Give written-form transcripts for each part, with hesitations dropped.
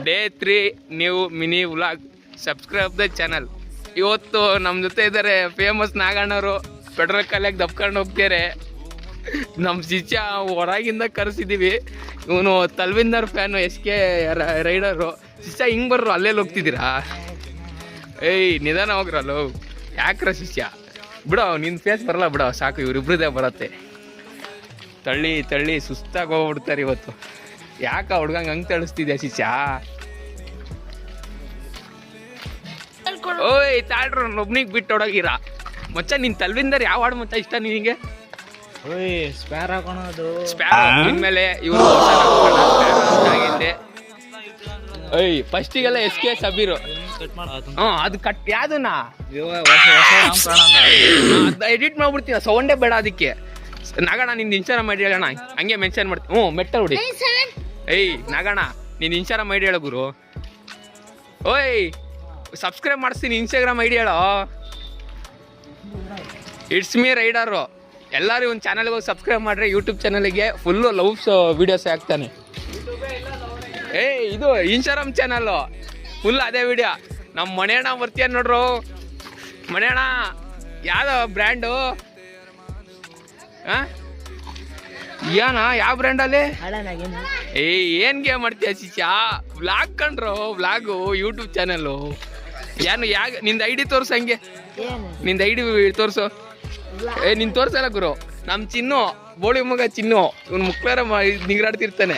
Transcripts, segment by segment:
Day 3 new mini vlog. Subscribe the channel. ಇವತ್ತು ನಮ್ಮ ಜೊತೆ ಇದ್ದಾರೆ ಫೇಮಸ್ ನಾಗಣ್ಣವರು. ಪೆಟ್ರೋಲ್ ಕಾಲಿಯಾಗಿ ದಬ್ಕೊಂಡು ಹೋಗ್ತಾರೆ. ನಮ್ಮ ಶಿಷ್ಯ ಹೊರಗಿಂದ ಕರೆಸಿದ್ದೀವಿ. ಇವನು ತಲ್ವಿಂದರ್ ಫ್ಯಾನು, SK ರೈಡರು. ಶಿಷ್ಯ ಹಿಂಗೆ ಬರ್ರು, ಅಲ್ಲೆಲ್ಲಿ ಹೋಗ್ತಿದ್ದೀರಾ? ಏಯ್ ನಿಧಾನ ಹೋಗ್ರಲ್ಲೋ. ಯಾಕ್ರ ಶಿಷ್ಯ ಬಿಡೋ, ನಿನ್ನ ಫೇಸ್ ಬರಲ್ಲ ಬಿಡೋ, ಸಾಕು ಇವರಿಬ್ರದೇ ಬರತ್ತೆ. ತಳ್ಳಿ ತಳ್ಳಿ ಸುಸ್ತಾಗಿ ಹೋಗ್ಬಿಡ್ತಾರೆ ಇವತ್ತು. ಯಾಕ ಹುಡ್ಗಂಗೆ ಹಂಗೆ ತಳಿಸ್ತಿದ್ಯಾ ಶಿಷ್ಯ? ಓಯ್ ತಾಳ್ರು, ಒಬ್ನಿಗೆ ಬಿಟ್ಟು ಹೊಡಗಿರ ಮಚ್ಚ. ನಿನ್ ತಲ್ವಿಂದರ್ ಯಾವ ಹಾಡು ಮಚ್ಚ ಇಷ್ಟ ನಿನಗೆ? ಸ್ಪ್ಯಾರ್ ಹಾಕೋಣದು. ಸ್ಪ್ಯಾರ್ ಇನ್ಮೇಲೆ ಇವರು ಆಗೈತೆ. ಓಯ್ ಫಸ್ಟಿಗೆಲ್ಲ SK ಸಬೀರು. ಅದು ಕಟ್ ಯಾವ್ದನ್ನ ಎಡಿಟ್ ಮಾಡ್ಬಿಡ್ತೀವಿ, ಸೌಂಡೇ ಬೇಡ ಅದಕ್ಕೆ. ನಾಗಣ್ಣ ನಿಂದು ಇನ್ಸ್ಟಾಗ್ರಾಮ್ ಐಡಿ ಹೇಳೋಣ, ಹಂಗೆ ಮೆನ್ಷನ್ ಮಾಡ್ತೀನಿ. ಮೆಟ್ಟ ಹುಡಿ. ಏಯ್ ನಾಗಣ್ಣ ನಿನ್ನ ಇನ್ಸ್ಟಾಗ್ರಾಮ್ ಐಡಿ ಹೇಳೋ ಗುರು. ಓಯ್ ಸಬ್ಸ್ಕ್ರೈಬ್ ಮಾಡಿಸ್ತೀನಿ, ಇನ್ಸ್ಟಾಗ್ರಾಮ್ ಐಡಿ ಹೇಳೋ. It's me rider. ಎಲ್ಲರೂ ಒಂದು ಚಾನಲ್ಗೆ ಹೋಗಿ ಸಬ್ಸ್ಕ್ರೈಬ್ ಮಾಡ್ರಿ. ಯೂಟ್ಯೂಬ್ ಚಾನಲ್ಗೆ ಫುಲ್ಲು ಲವ್ಸ್ ವೀಡಿಯೋಸ್ ಹಾಕ್ತಾನೆ. ಏಯ್ ಇದು ಇನ್ಸ್ಟಾಗ್ರಾಮ್ ಚಾನಲ್ಲು ಫುಲ್ ಅದೇ ವಿಡಿಯೋ. ನಮ್ಮ ಮನೆಯಣ್ಣ ಬರ್ತೀಯ ನೋಡ್ರು. ಮನೆಯಣ್ಣ ಯಾವ್ದು ಬ್ರ್ಯಾಂಡು? ಹಾಂ ಏನ ಯಾವ ಬ್ರ್ಯಾಂಡಲ್ಲಿ? ಏಯ್ ಏನು ಗೇಮ್ ಮಾಡ್ತೀಯ ಶಿಷ್ಯ? ವ್ಲಾಗ್ ಕಂಡ್ರು, ವ್ಲಾಗು ಯೂಟ್ಯೂಬ್ ಚಾನಲ್ಲು. ಏನು ನಿಂದು ಐಡಿ ತೋರ್ಸು, ಹಂಗೆ ನಿಂದು ಐಡಿ ತೋರಿಸು. ನಿನ್ ತೋರ್ಸಲ್ಲ ಗುರು. ನಮ್ಮ ಚಿನ್ನು ಬೋಳಿ ಮಗ ಚಿನ್ನು, ಇವ್ನು ಮುಕ್ಳಾರ ನಿಗ್ರಾಡ್ತಿರ್ತಾನೆ.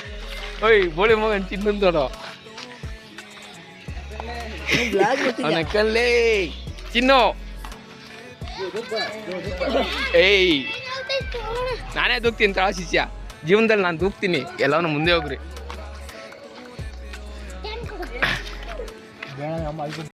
ಓಯ್ ಬೋಳಿ ಮಗನ್ ಚಿನ್ನನ್ ತೋರು ಅವನಕ್ಕಲ್ಲೇ ಚಿನ್ನು. ಏಯ್ ನಾನೇ ದೂಕ್ತೀನಿ ತಾ ಶಿಷ್ಯ. ಜೀವನದಲ್ಲಿ ನಾನು ದೂಕ್ತೀನಿ. ಎಲ್ಲವನ್ನ ಮುಂದೆ ಹೋಗ್ರಿ.